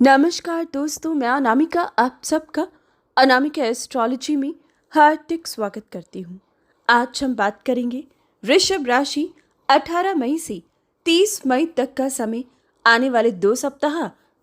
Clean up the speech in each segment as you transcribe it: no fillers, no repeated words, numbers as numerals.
नमस्कार दोस्तों, मैं अनामिका आप सबका अनामिका एस्ट्रोलॉजी में हार्दिक स्वागत करती हूँ। आज हम बात करेंगे वृषभ राशि 18 मई से 30 मई तक का समय। आने वाले 2 सप्ताह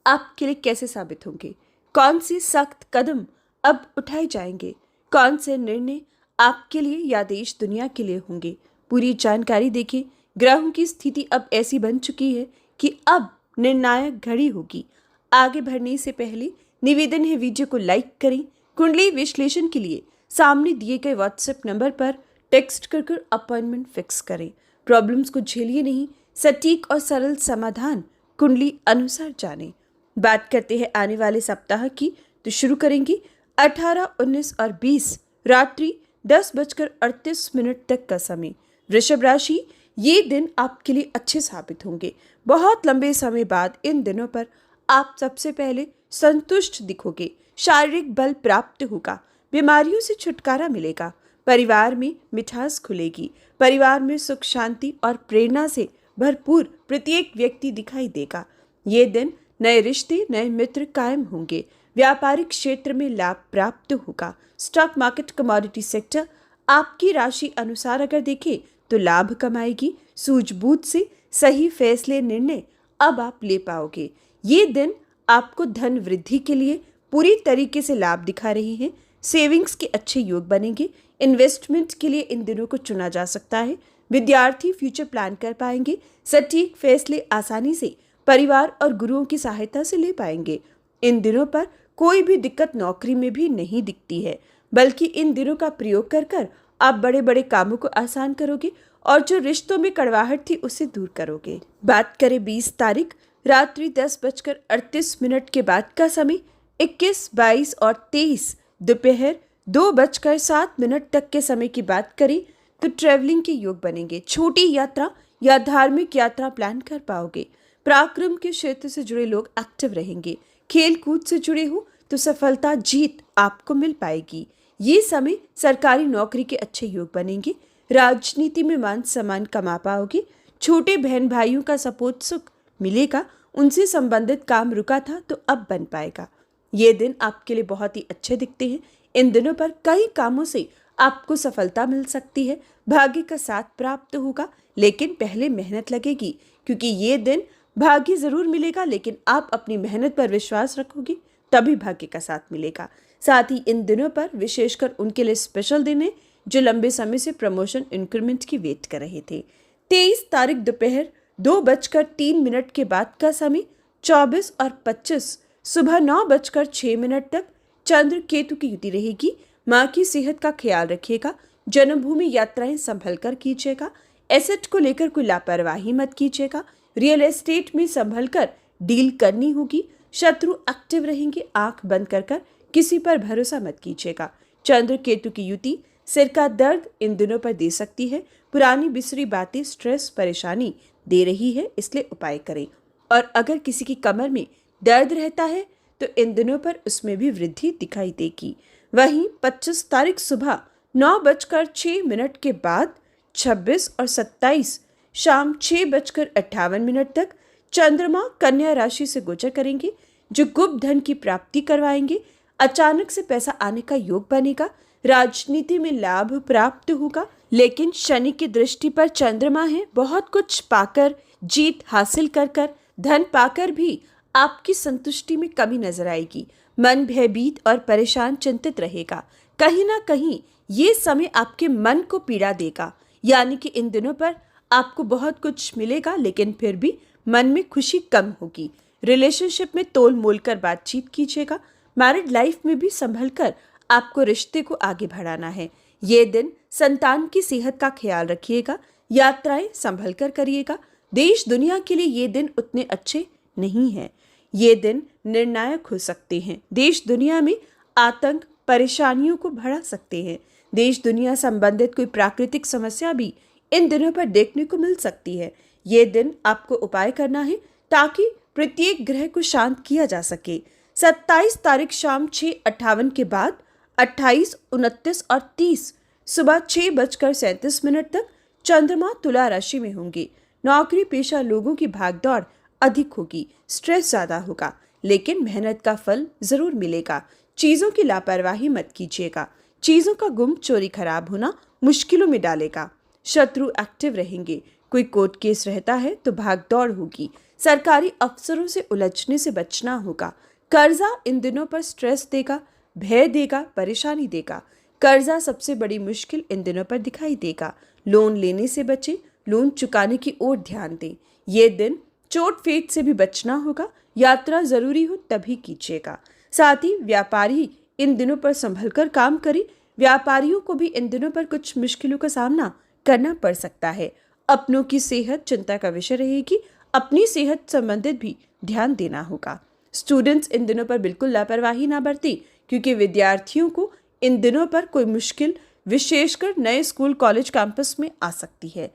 आपके लिए कैसे साबित होंगे, कौन से सख्त कदम अब उठाए जाएंगे, कौन से निर्णय आपके लिए या देश दुनिया के लिए होंगे। पूरी जानकारी देखिए। ग्रहों की स्थिति अब ऐसी बन चुकी है कि अब निर्णायक घड़ी होगी। आगे बढ़ने से पहले निवेदन है, वीडियो को लाइक करें। कुंडली विश्लेषण के लिए सामने दिए गए व्हाट्सएप नंबर पर टेक्स्ट कर अपॉइंटमेंट फिक्स करें। प्रॉब्लम्स को झेलिए नहीं, सटीक और सरल समाधान कुंडली अनुसार जानें। बात करते हैं आने वाले सप्ताह की, तो शुरू करेंगे 18, 19 और 20 रात्रि 10:38 तक का समय। वृषभ राशि, ये दिन आपके लिए अच्छे साबित होंगे। बहुत लंबे समय बाद इन दिनों पर आप सबसे पहले संतुष्ट दिखोगे। शारीरिक बल प्राप्त होगा, बीमारियों से छुटकारा मिलेगा, परिवार में मिठास खुलेगी, परिवार में सुख शांति और प्रेरणा से भरपूर प्रत्येक व्यक्ति दिखाई देगा। ये दिन नए रिश्ते, नए मित्र कायम होंगे। व्यापारिक क्षेत्र में लाभ प्राप्त होगा। स्टॉक मार्केट, कमोडिटी सेक्टर आपकी राशि अनुसार अगर देखें तो लाभ कमाएगी। सूझबूझ से सही फैसले, निर्णय अब आप ले पाओगे। ये दिन आपको धन वृद्धि के लिए पूरी तरीके से लाभ दिखा रही है। सेविंग्स के अच्छे योग बनेंगे। इन्वेस्टमेंट के लिए इन दिनों को चुना जा सकता है। विद्यार्थी फ्यूचर प्लान कर पाएंगे। सटीक फैसले आसानी से परिवार और गुरुओं की सहायता से ले पाएंगे। इन दिनों पर कोई भी दिक्कत नौकरी में भी नहीं दिखती है, बल्कि इन दिनों का प्रयोग कर आप बड़े बड़े कामों को आसान करोगे और जो रिश्तों में कड़वाहट थी उसे दूर करोगे। बात करें 20 तारीख रात्रि 10:38 के बाद का समय। 21, 22 और 23 दोपहर 2:07 तक के समय की बात करें तो ट्रैवलिंग के योग बनेंगे। छोटी यात्रा या धार्मिक यात्रा प्लान कर पाओगे। पराक्रम के क्षेत्र से जुड़े लोग एक्टिव रहेंगे। खेल कूद से जुड़े हो तो सफलता, जीत आपको मिल पाएगी। ये समय सरकारी नौकरी के अच्छे योग बनेंगे। राजनीति में मान सम्मान कमा पाओगे। छोटे बहन भाइयों का सपोर्ट सुख मिलेगा। उनसे संबंधित काम रुका था तो अब बन पाएगा। ये दिन आपके लिए बहुत ही अच्छे दिखते हैं। इन दिनों पर कई कामों से आपको सफलता मिल सकती है। भाग्य का साथ प्राप्त होगा, लेकिन पहले मेहनत लगेगी, क्योंकि ये दिन भाग्य जरूर मिलेगा, लेकिन आप अपनी मेहनत पर विश्वास रखोगे तभी भाग्य का साथ मिलेगा। साथ ही इन दिनों पर विशेषकर उनके लिए स्पेशल दिन है जो लंबे समय से प्रमोशन, इंक्रीमेंट की वेट कर रहे थे। 23 तारीख दोपहर 2:03 के बाद का समय। 24 और 25 सुबह 9:06 तक चंद्र केतु की युति रहेगी। माँ की सेहत का ख्याल रखिएगा। जन्मभूमि यात्राएं संभल कर कीजिएगा। एसेट को लेकर कोई लापरवाही मत कीजिएगा। रियल एस्टेट में संभल कर डील करनी होगी। शत्रु एक्टिव रहेंगे। आंख बंद कर किसी पर भरोसा मत कीजिएगा। चंद्र केतु की युति सिर का दर्द इन दिनों पर दे सकती है। पुरानी बिसरी बातें स्ट्रेस, परेशानी दे रही है, इसलिए उपाय करें। और अगर किसी की कमर में दर्द रहता है तो इन दिनों पर उसमें भी वृद्धि दिखाई देगी। वहीं 25 तारीख सुबह 9:06 के बाद 26 और 27 शाम 6:58 तक चंद्रमा कन्या राशि से गोचर करेंगे, जो गुप्त धन की प्राप्ति करवाएंगे। अचानक से पैसा आने का योग बनेगा। राजनीति में लाभ प्राप्त होगा, लेकिन शनि की दृष्टि पर चंद्रमा है। बहुत कुछ पाकर, जीत हासिल कर धन पाकर भी आपकी संतुष्टि में कमी नजर आएगी। मन भयभीत और परेशान, चिंतित रहेगा। कहीं ना कहीं ये समय आपके मन को पीड़ा देगा, यानी कि इन दिनों पर आपको बहुत कुछ मिलेगा, लेकिन फिर भी मन में खुशी कम होगी। रिलेशनशिप में तोल मोल कर बातचीत कीजिएगा। मैरिड लाइफ में भी संभल कर आपको रिश्ते को आगे बढ़ाना है। ये दिन संतान की सेहत का ख्याल रखिएगा। यात्राएं संभल कर करिएगा। देश दुनिया के लिए ये दिन उतने अच्छे नहीं हैं। ये दिन निर्णायक हो सकते हैं। देश दुनिया में आतंक, परेशानियों को बढ़ा सकते हैं। देश दुनिया संबंधित कोई प्राकृतिक समस्या भी इन दिनों पर देखने को मिल सकती है। ये दिन आपको उपाय करना है ताकि प्रत्येक ग्रह को शांत किया जा सके। 27 तारीख शाम 6:58 के बाद 28, 29 और 30 सुबह 6:37 तक चंद्रमा तुला राशि में होंगे। नौकरी पेशा लोगों की भागदौड़ अधिक होगी, स्ट्रेस ज्यादा होगा। लेकिन मेहनत का फल जरूर मिलेगा। चीजों की लापरवाही मत कीजिएगा। चीजों का गुम चोरी खराब होना मुश्किलों में डालेगा। शत्रु एक्टिव रहेंगे। कोई कोर्ट केस रहता है तो भागदौड़ होगी। सरकारी अफसरों से उलझने से बचना होगा। कर्जा इन दिनों पर स्ट्रेस देगा, भय देगा, परेशानी देगा। कर्जा सबसे बड़ी मुश्किल इन दिनों पर दिखाई देगा। लोन लेने से बचें, लोन चुकाने की ओर ध्यान दें। ये दिन चोट फेट से भी बचना होगा। यात्रा जरूरी हो तभी कीजिएगा। साथ ही व्यापारी इन दिनों पर संभल कर काम करें। व्यापारियों को भी इन दिनों पर कुछ मुश्किलों का सामना करना पड़ सकता है। अपनों की सेहत चिंता का विषय रहेगी। अपनी सेहत संबंधित भी ध्यान देना होगा। स्टूडेंट्स इन दिनों पर बिल्कुल लापरवाही ना बरतें, क्योंकि विद्यार्थियों को इन दिनों पर कोई मुश्किल विशेषकर नए स्कूल कॉलेज कैंपस में आ सकती है।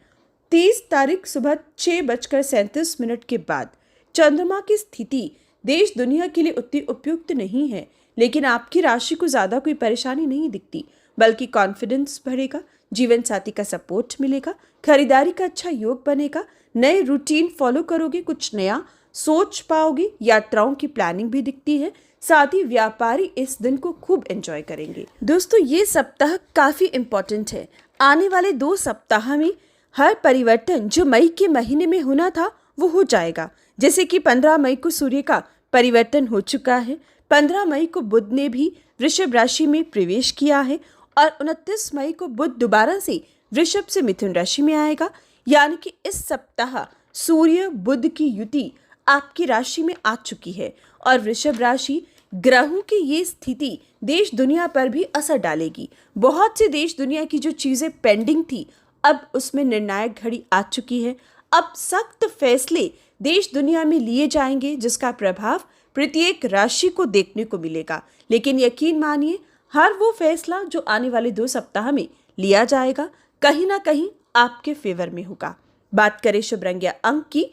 30 तारीख सुबह 6:37 के बाद चंद्रमा की स्थिति देश दुनिया के लिए उतनी उपयुक्त नहीं है, लेकिन आपकी राशि को ज्यादा कोई परेशानी नहीं दिखती, बल्कि कॉन्फिडेंस बढ़ेगा। जीवन साथी का सपोर्ट मिलेगा। खरीदारी का अच्छा योग बनेगा। नए रूटीन फॉलो करोगे, कुछ नया सोच पाओगे। यात्राओं की प्लानिंग भी दिखती है। साथ ही व्यापारी इस दिन को खूब एंजॉय करेंगे। दोस्तों, ये सप्ताह काफी इम्पोर्टेंट है। आने वाले 2 सप्ताह में हर परिवर्तन जो मई के महीने में होना था वो हो जाएगा। जैसे कि 15 मई को सूर्य का परिवर्तन हो चुका है। 15 मई को बुध ने भी वृषभ राशि में प्रवेश किया है और 29 मई को बुध दोबारा से वृषभ से मिथुन राशि में आएगा। यानी कि इस सप्ताह सूर्य बुध की युति आपकी राशि में आ चुकी है और वृषभ राशि ग्रहों की ये स्थिति देश दुनिया पर भी असर डालेगी। बहुत से देश दुनिया की जो चीजें पेंडिंग थी, अब उसमें निर्णायक घड़ी आ चुकी है। अब सख्त फैसले देश दुनिया में लिए जाएंगे, जिसका प्रभाव प्रत्येक राशि को देखने को मिलेगा। लेकिन यकीन मानिए, हर वो फैसला जो आने वाले 2 सप्ताह में लिया जाएगा कहीं ना कहीं आपके फेवर में होगा। बात करें शुभ रंग या अंक की,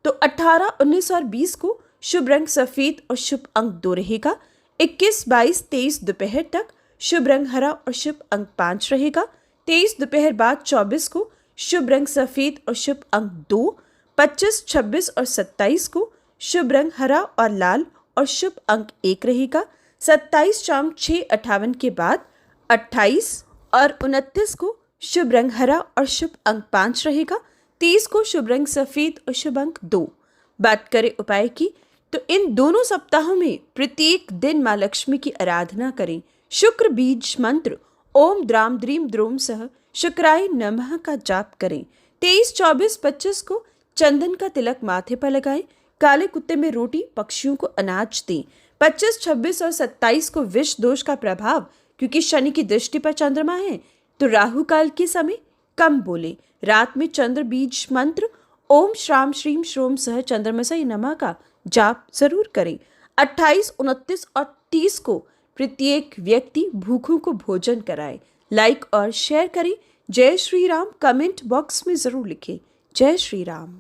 तो 18, 19 और 20 को शुभ रंग सफेद और शुभ अंक 2 रहेगा। 21, 22, 23 दोपहर तक शुभ रंग हरा और शुभ अंक 5 रहेगा। 23 दोपहर बाद 24 को शुभ रंग सफेद और शुभ अंक 2। 25, 26 और 27 को शुभ रंग हरा और लाल और शुभ अंक 1 रहेगा। 27 शाम 6:58 के बाद 28 और 29 को शुभ रंग हरा और शुभ अंक 5 रहेगा। 30 को शुभ रंग सफेद और शुभ अंक 2। बात करें उपाय की, तो इन दोनों सप्ताहों में प्रत्येक दिन माँ लक्ष्मी की आराधना करें। शुक्र बीज मंत्र ओम द्राम द्रीम द्रोम सह शुक्राय नमः का जाप करें। 23, 24, 25 को चंदन का तिलक माथे पर लगाएं। काले कुत्ते में रोटी, पक्षियों को अनाज दें। 25, 26 और 27 को विष दोष का प्रभाव, क्योंकि शनि की दृष्टि पर चंद्रमा है, तो राहु काल के समय कम बोले। रात में चंद्र बीज मंत्र ओम श्राम श्रीम श्रोम सह चंद्रमसाई नमः का जाप जरूर करें। 28, 29 और 30 को प्रत्येक व्यक्ति भूखों को भोजन कराए। लाइक और शेयर करें। जय श्री राम कमेंट बॉक्स में जरूर लिखें। जय श्री राम।